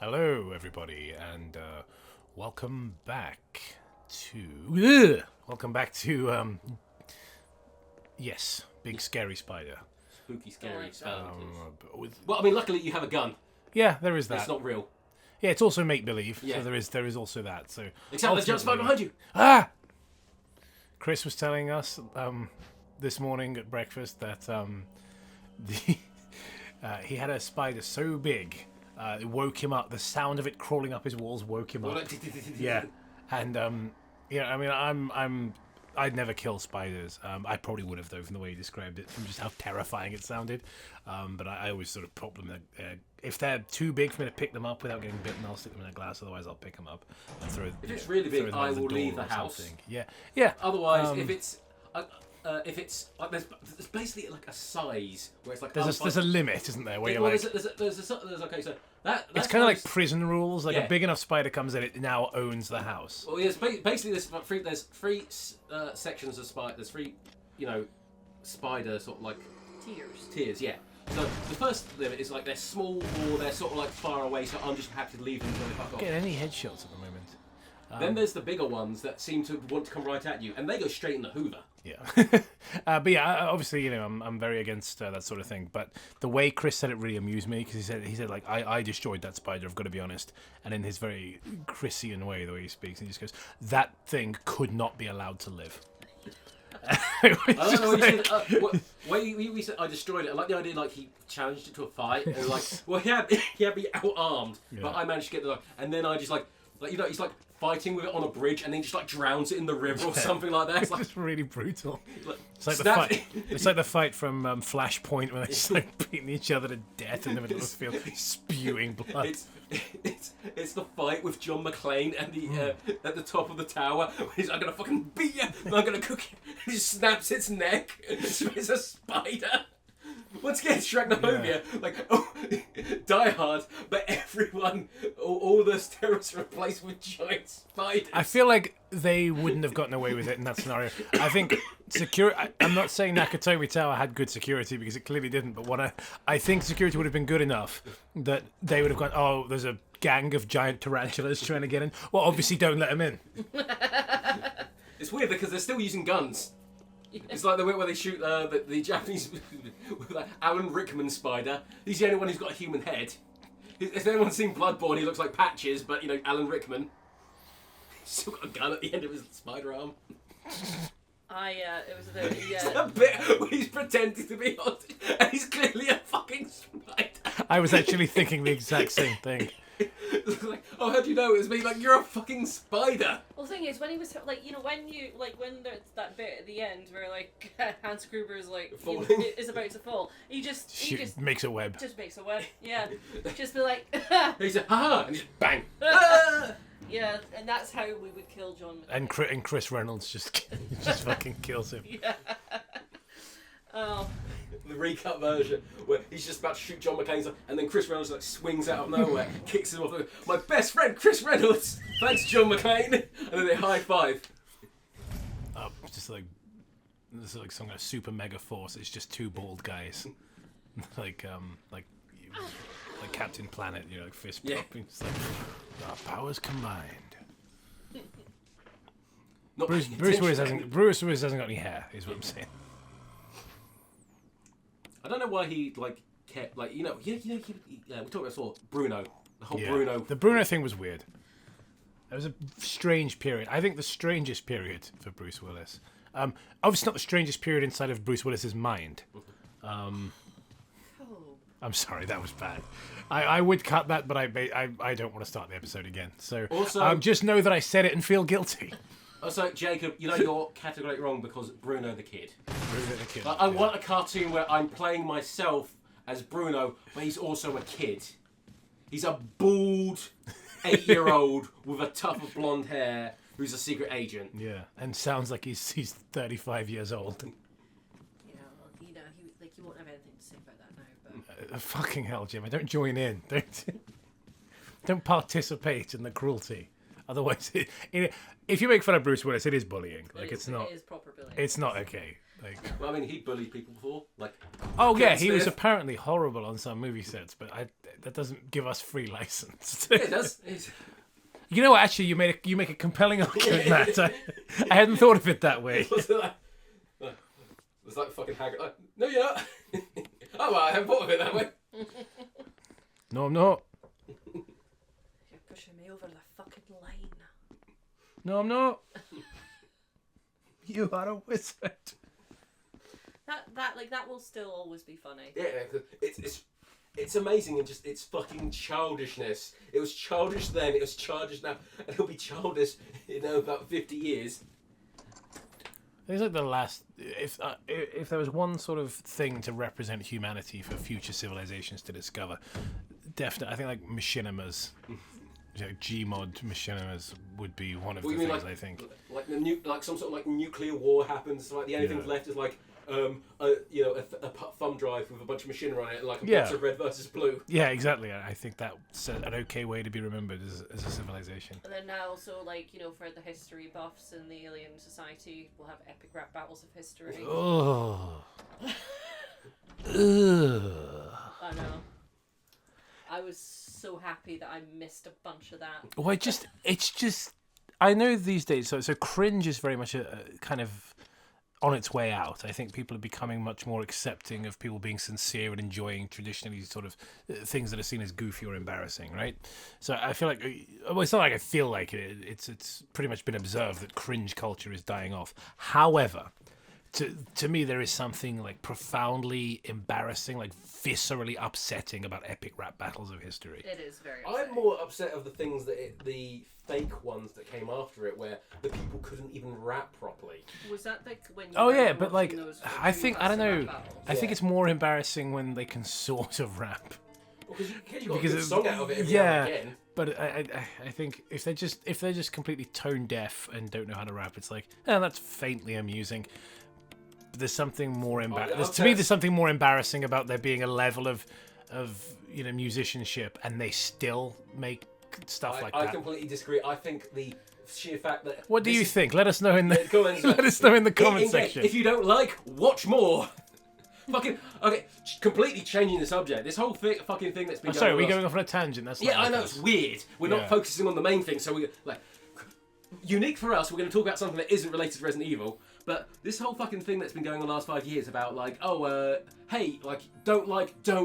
Hello, everybody, and welcome back to. Welcome back to. Yes, big scary spider. Spooky, scary With, Well, I mean, luckily you have a gun. yeah, there is that. It's not real. Yeah, it's also make believe. Yeah. So there is also that. So Except there's just spider behind you. Ah! Chris was telling us this morning at breakfast that he had a spider so big it woke him up. The sound of it crawling up his walls woke him up. Yeah, and I mean, I'd never kill spiders. I probably would have though, from the way he described it, from just how terrifying it sounded. But I always sort of pop them. If they're too big for me to pick them up without getting bitten, I'll stick them in a glass. Otherwise, I'll pick them up and throw. If it's really big, I will leave the house. Something. Yeah. Otherwise, if it's like there's basically like a size where it's like There's a limit, isn't there? Where you're well, like, there's okay, so that's it's kind of like prison rules. Like Yeah. a big enough spider comes in, it now owns the house. Well, yes, basically there's three sections of spider. There's three, spider sort of like tiers. Yeah. So the first limit is like they're small or they're sort of like far away. So I'm just happy to leave them until they fuck off. Get any headshots at the moment? Then there's the bigger ones that seem to want to come right at you, and they go straight in the Hoover. Yeah, but yeah, obviously, I'm very against that sort of thing. But the way Chris said it really amused me because he said like I destroyed that spider. I've got to be honest. And in his very Chrisian way, the way he speaks, he just goes, "That thing could not be allowed to live." I don't know what you said. I destroyed it. I like the idea, like he challenged it to a fight, and like, well, he had me out armed, but I managed to get the, and then I just like he's like fighting with it on a bridge, and then just like drowns it in the river or something like that. It's just really brutal. Like, It's like the fight. It's like the fight from Flashpoint when they're just like beating each other to death in the middle of the field, spewing blood. It's the fight with John McClane and the at the top of the tower. He's like, I'm gonna fucking beat you. I'm gonna cook you. He just snaps its neck. It's a spider. Once again, Shragnophobia, Die Hard, but everyone, all those terrorists are replaced with giant spiders. I feel like they wouldn't have gotten away with it in that scenario. I think I'm not saying Nakatomi Tower had good security because it clearly didn't, but I think security would have been good enough that they would have gone, oh, there's a gang of giant tarantulas trying to get in. Well, obviously don't let them in. It's weird because they're still using guns. It's like the way where they shoot the Japanese with like Alan Rickman spider. He's the only one who's got a human head. If anyone's seen Bloodborne, he looks like Patches, but Alan Rickman. He's still got a gun at the end of his spider arm. It was the It's a bit where he's pretending to be hot, and he's clearly a fucking spider. I was actually thinking the exact same thing. Like, oh, how do you know it was me? Like, you're a fucking spider. Well, the thing is, when he was when there's that bit at the end where like Hans Gruber's like is about to fall, he just makes a web. Just makes a web. Yeah, just be like. He's like, haha, and just bang. Yeah, and that's how we would kill John McClane. And Chris Reynolds just fucking kills him. Yeah. Oh. The recut version where he's just about to shoot John McClane's and then Chris Reynolds like swings out of nowhere, kicks him off. My best friend, Chris Reynolds. Thanks, John McClane. And then they high five. It's just like this is like some kind of super mega force. It's just two bald guys, like Captain Planet, like fist pumping. It's like our powers combined. Bruce Willis hasn't got any hair. Is what I'm saying. I don't know why he kept we talked about before Bruno, the whole Bruno. The Bruno thing was weird. It was a strange period. I think the strangest period for Bruce Willis. Obviously not the strangest period inside of Bruce Willis's mind. I'm sorry, that was bad. I would cut that, but I don't want to start the episode again. So also, just know that I said it and feel guilty. Also, Jacob, you're categorically wrong because Bruno the Kid. Bruno the Kid. I want a cartoon where I'm playing myself as Bruno, but he's also a kid. He's a bald 8-year-old with a tuft of blonde hair who's a secret agent. Yeah, and sounds like he's 35 years old. Yeah, well, he won't have anything to say about that now. But Fucking hell, Jim! I don't join in. Don't participate in the cruelty. Otherwise, if you make fun of Bruce Willis, it is bullying. It's not. It is proper bullying. It's not okay. Like, well, I mean, he bullied people before. Like, oh yeah, Kevin he was Smith. apparently horrible on some movie sets, but that doesn't give us free license. Yeah, it does. It's- You know what? Actually, you make a compelling argument, Matt. I hadn't thought of it that way. It's like fucking Haggard. Like, no, you're not. Oh, well, I haven't thought of it that way. No, I'm not. You're pushing me over the fucking line. No, I'm not. You are a wizard. That will still always be funny. Yeah, it's amazing and just it's fucking childishness. It was childish then, it was childish now, and it'll be childish in about 50 years. It's like the last. If there was one sort of thing to represent humanity for future civilizations to discover, definitely, I think like machinimas, Gmod machinimas would be one of the things. I think Like some sort of like nuclear war happens. Like the only thing left is like a thumb drive with a bunch of machinery on it, like a box of red versus blue. Yeah, exactly. I think that's an okay way to be remembered as a civilization. And then now also, like, for the history buffs in the Alien Society, we'll have epic rap battles of history. Oh. I know. I was so happy that I missed a bunch of that. Well, it's just. I know these days. So cringe is very much a kind of on its way out. I think people are becoming much more accepting of people being sincere and enjoying traditionally sort of things that are seen as goofy or embarrassing, right? So I feel like, well, it's not like I feel like it. It's pretty much been observed that cringe culture is dying off. However, to me, there is something like profoundly embarrassing, like viscerally upsetting about epic rap battles of history. It is very upsetting. I'm more upset of the things the fake ones that came after it, where the people couldn't even rap properly. Was that like when you Oh were yeah, but like watching those I think I don't know. rap battles? I think it's more embarrassing when they can sort of rap. Well, because you got a good song out of it every now and again. But I think if they're just completely tone deaf and don't know how to rap, it's like, that's faintly amusing. But there's something more there's something more embarrassing about there being a level of musicianship and they still make stuff like that. I completely disagree. I think the sheer fact that. What do you think? Let us know in the comments. let us know in the comment section. If you don't like, watch more. Fucking okay. Completely changing the subject. This whole fucking thing that's been. Sorry, we're going off on a tangent. That's I know it's weird. We're not focusing on the main thing, so we like. Unique for us, we're going to talk about something that isn't related to Resident Evil, but this whole fucking thing that's been going on the last 5 years about like, hey, don't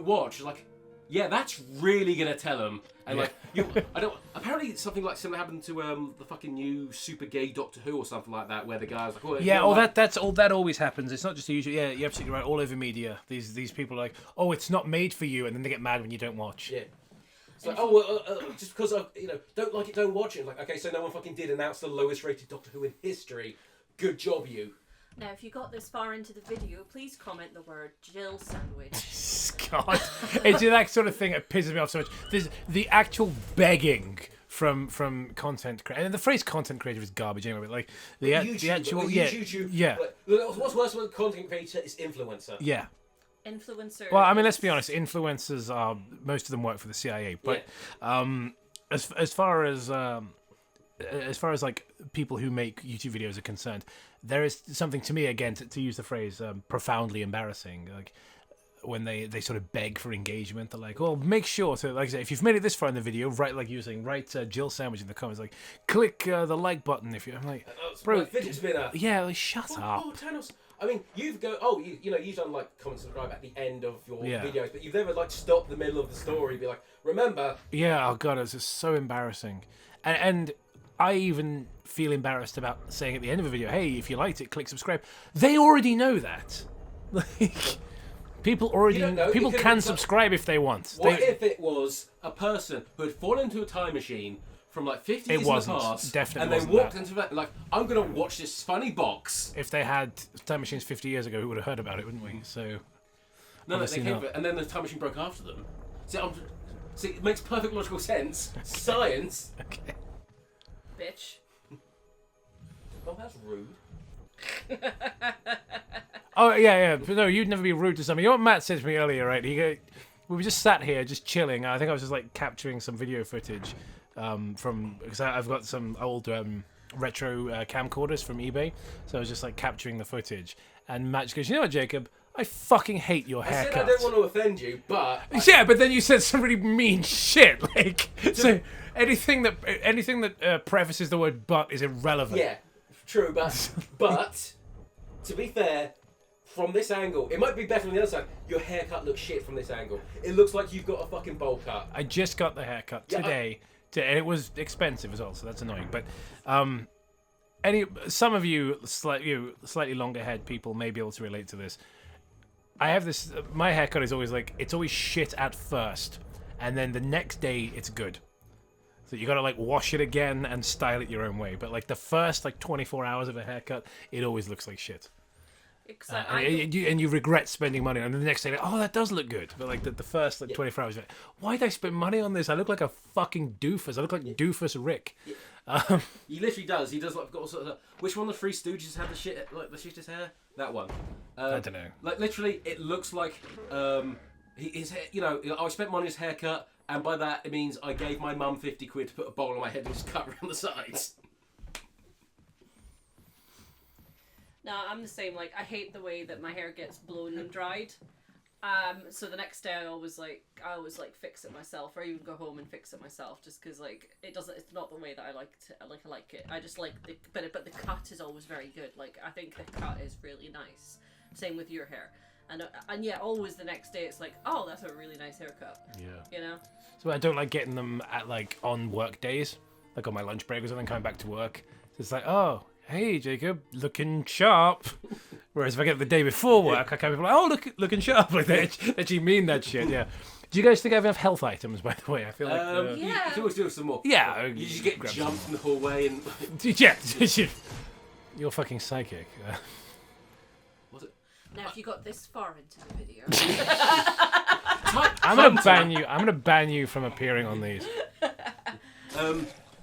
watch, like, yeah, that's really going to tell them. And apparently something like similar happened to the fucking new super gay Doctor Who or something like that, where the guy was like, that always happens. It's not just the usual. Yeah, you're absolutely right. All over media, these people are like, oh, it's not made for you, and then they get mad when you don't watch. Yeah. It's like, just because I, don't like it, don't watch it. Like, okay, so no one fucking did announce the lowest rated Doctor Who in history. Good job, you. Now, if you got this far into the video, please comment the word Jill sandwich. God, it's that sort of thing that pisses me off so much. There's the actual begging from content creators, and the phrase content creator is garbage anyway. But like the actual YouTube. Like, what's worse than content creator is influencer. Yeah. Influencer. Well, I mean, let's be honest. Influencers are most of them work for the CIA, but as far as like people who make YouTube videos are concerned, there is something to me again to use the phrase profoundly embarrassing. Like when they sort of beg for engagement, they're like, "Well, make sure to like I say, if you've made it this far in the video, write Jill sandwich in the comments, like click the like button if you." I'm like, bro, fidget spinner. Yeah, like shut up. Oh, Thanos. I mean, you've done like comment subscribe at the end of your videos, but you've never like stopped the middle of the story, be like, remember? Yeah, oh god, it's just so embarrassing, and I even feel embarrassed about saying at the end of a video, hey, if you liked it, click subscribe. They already know that. Like, people already people can subscribe if they want. What if it was a person who had fallen into a time machine from like 50 years in the past, definitely and they walked into that, like, I'm going to watch this funny box. If they had time machines 50 years ago, we would have heard about it, wouldn't we? So, no, they came, and then the time machine broke after them. See, it makes perfect logical sense. Okay. Science. Okay. Bitch. Oh, that's rude. Oh, yeah. But no, you'd never be rude to somebody. You know what Matt said to me earlier, right? We were just sat here, just chilling. I think I was just like capturing some video footage because I've got some old retro camcorders from eBay. So I was just like capturing the footage. And Matt just goes, "You know what, Jacob? I fucking hate your haircut." I said I don't want to offend you, but yeah, but then you said some really mean shit. Like, so anything that prefaces the word "but" is irrelevant. Yeah, true, but to be fair, from this angle, it might be better on the other side. Your haircut looks shit from this angle. It looks like you've got a fucking bowl cut. I just got the haircut today, and it was expensive as well, so that's annoying. But some of you slightly longer haired people may be able to relate to this. I have this. My haircut is always like, it's always shit at first, and then the next day it's good. So you gotta like wash it again and style it your own way. But like the first like 24 hours of a haircut, it always looks like shit. And you regret spending money, and the next day, like, oh, that does look good. But like the first like 24 hours, like, why did I spend money on this? I look like a fucking doofus. I look like Doofus Rick. He literally does. He does like got all sorts of. Which one of the Three Stooges had the shittest hair? That one. I don't know. Like literally, it looks like his hair. You know, I spent money on his haircut, and by that it means I gave my mum 50 quid to put a bowl on my head and just cut around the sides. No, I'm the same. Like, I hate the way that my hair gets blown and dried. So the next day I always fix it myself, or even go home and fix it myself, just because like it's not the way that I like it. I just like but the cut is always very good. Like, I think the cut is really nice. Same with your hair. And yeah, always the next day it's like, oh, that's a really nice haircut. Yeah. You know? So I don't like getting them at like on work days, like on my lunch break or something, coming back to work. So it's like, oh, hey, Jacob, looking sharp. Whereas if I get it the day before work, I can't be like, oh, looking sharp. Like, they actually mean that shit, yeah. Do you guys think I have enough health items, by the way? I feel like... Yeah. You can always do with some more. Yeah. You just get jumped in the hallway and... yeah. You're fucking psychic. Was it? Now, if you got this far into the video... I'm gonna ban you from appearing on these.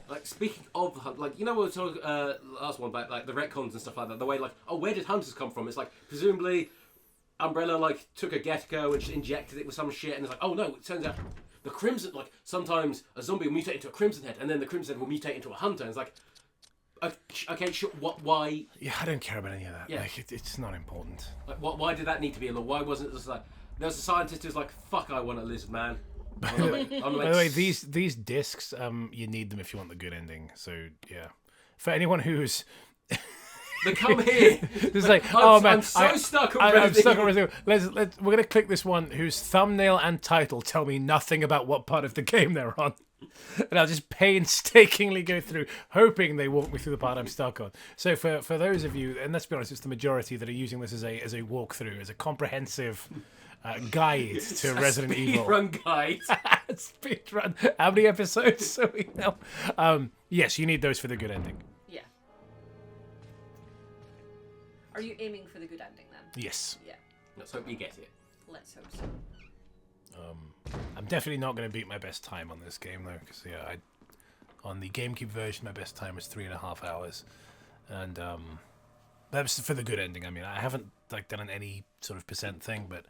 Like, speaking of the hunt, like, you know, we were talking last one about like the retcons and stuff like that. The way, like, oh, where did hunters come from? It's like presumably Umbrella like took a gecko and just injected it with some shit, and it's like, oh no, it turns out the crimson, like, sometimes a zombie will mutate into a crimson head, and then the crimson head will mutate into a hunter. And it's like, okay, sure, why? Yeah, I don't care about any of that. Yeah. Like, it's not important. Like, why did that need to be a law? Why wasn't it just like there was a scientist who's like, fuck, I want a lizard man. By the way, these discs, you need them if you want the good ending. So yeah, for anyone who's they come here, it's like, oh man, I'm so stuck on I'm stuck on Resident Evil. We're gonna click this one whose thumbnail and title tell me nothing about what part of the game they're on, and I'll just painstakingly go through, hoping they walk me through the part I'm stuck on. So for those of you, and let's be honest, it's the majority that are using this as a walkthrough, as a comprehensive guide to Resident Evil. Speedrun guide. Speedrun. How many episodes so we know? Yes, you need those for the good ending. Yeah. Are you aiming for the good ending then? Yes. Yeah. Let's hope you get it. Let's hope so. I'm definitely not going to beat my best time on this game though, because on the GameCube version, my best time was 3.5 hours, and that was for the good ending. I mean, I haven't like done any sort of percent thing, but.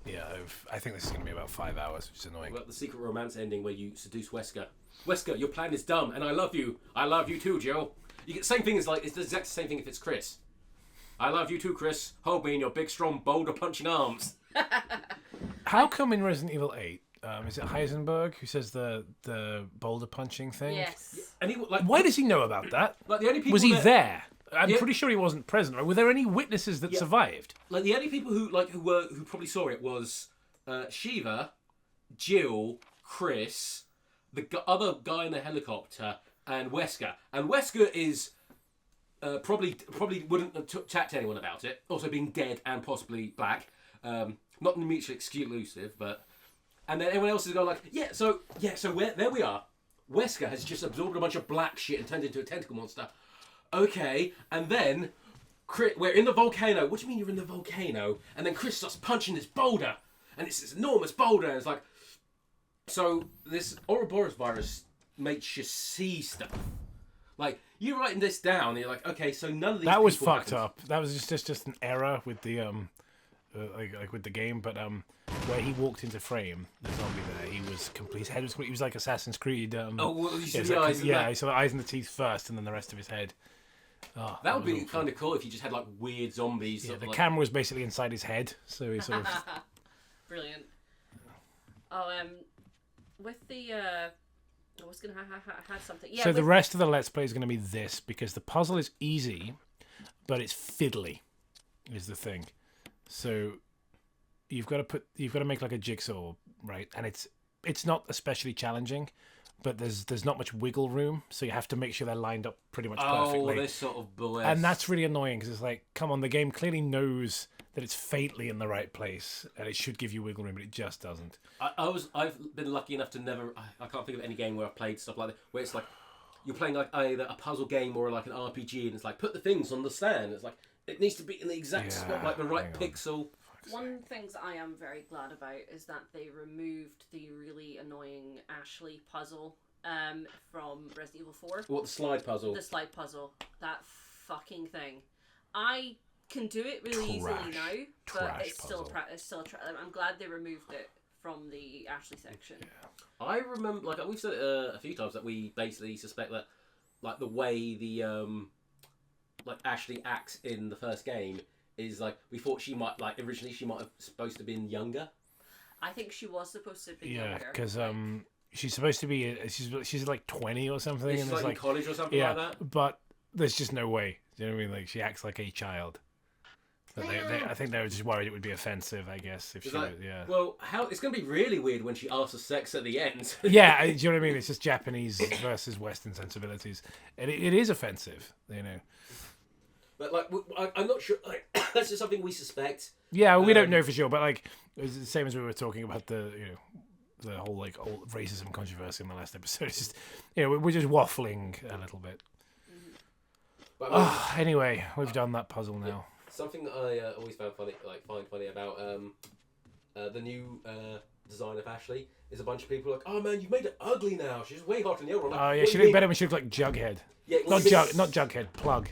Yeah, I think this is going to be about 5 hours, which is annoying. Well, the secret romance ending where you seduce Wesker. Wesker, your plan is dumb, and I love you. I love you too, Joe. You get same thing as like it's the exact same thing if it's Chris. I love you too, Chris. Hold me in your big, strong, boulder punching arms. How come in Resident Evil 8, is it Heisenberg who says the boulder punching thing? Yes. And he like why does he know about that? Like the only people was he that, there? I'm pretty sure he wasn't present. Right? Were there any witnesses that survived? Like the only people who probably saw it was Shiva, Jill, Chris, the other guy in the helicopter, and Wesker. And Wesker is probably wouldn't chat to anyone about it. Also being dead and possibly black. Not mutually exclusive, but and then everyone else is going like, so there we are. Wesker has just absorbed a bunch of black shit and turned into a tentacle monster. Okay, and then we're in the volcano. What do you mean you're in the volcano? And then Chris starts punching this boulder, and it's this enormous boulder, and it's like, so this Ouroboros virus makes you see stuff. Like, you're writing this down, and you're like, okay, so none of these. That was fucked happened. up. That was just an error with the like with the game, but where he walked into frame, the zombie there, he was complete. His head was complete. He was like Assassin's Creed. Oh, well, you see yeah, the eyes. And yeah, that. he saw the eyes and the teeth first, and then the rest of his head. Oh, That would was be awful. kind of cool if you just had like weird zombies. Yeah, sort the of, like... camera was basically inside his head, so he sort of. Brilliant. Oh, with the I was gonna have something. Yeah. So the rest of the Let's Play is going to be this, because the puzzle is easy, but it's fiddly, is the thing. So you've got to make like a jigsaw, right? And it's not especially challenging, but there's not much wiggle room, so you have to make sure they're lined up pretty much perfectly. Oh, this sort of bullet. And that's really annoying, because it's like, come on, the game clearly knows that it's fatally in the right place, and it should give you wiggle room, but it just doesn't. I've been lucky enough to never. I can't think of any game where I've played stuff like that, where it's like you're playing like either a puzzle game or like an RPG, and it's like put the things on the stand. It's like it needs to be in the exact spot, like the right pixel. One things I am very glad about is that they removed the really annoying Ashley puzzle from Resident Evil 4. What, the slide puzzle? The slide puzzle. That fucking thing. I can do it really easily now, but it's still I'm glad they removed it from the Ashley section. Yeah. I remember, like we've said it a few times, that we basically suspect that, like the way the like Ashley acts in the first game is like we thought she might originally she might have supposed to have been younger. I think she was supposed to be younger. Yeah, because she's supposed to be she's like 20 or something, She's and like in college or something like that. But there's just no way. Do you know what I mean? Like she acts like a child. But I think they were just worried it would be offensive, I guess, if she was, yeah. Well, it's going to be really weird when she asks for sex at the end. Yeah, do you know what I mean? It's just Japanese versus Western sensibilities. And it is offensive, you know. But, like, I'm not sure. Like, that's just something we suspect. Yeah, we don't know for sure, but, like, it's the same as we were talking about the whole, like, old racism controversy in the last episode. It's just, you know, we're just waffling a little bit. But, anyway, we've done that puzzle now. Yeah. Something that I always find funny about the new design of Ashley is a bunch of people like, oh man, you've made it ugly now. She's way hotter than the other one. Like, Oh yeah, she looked better when she looked like Jughead. Yeah, not Jughead, Plug.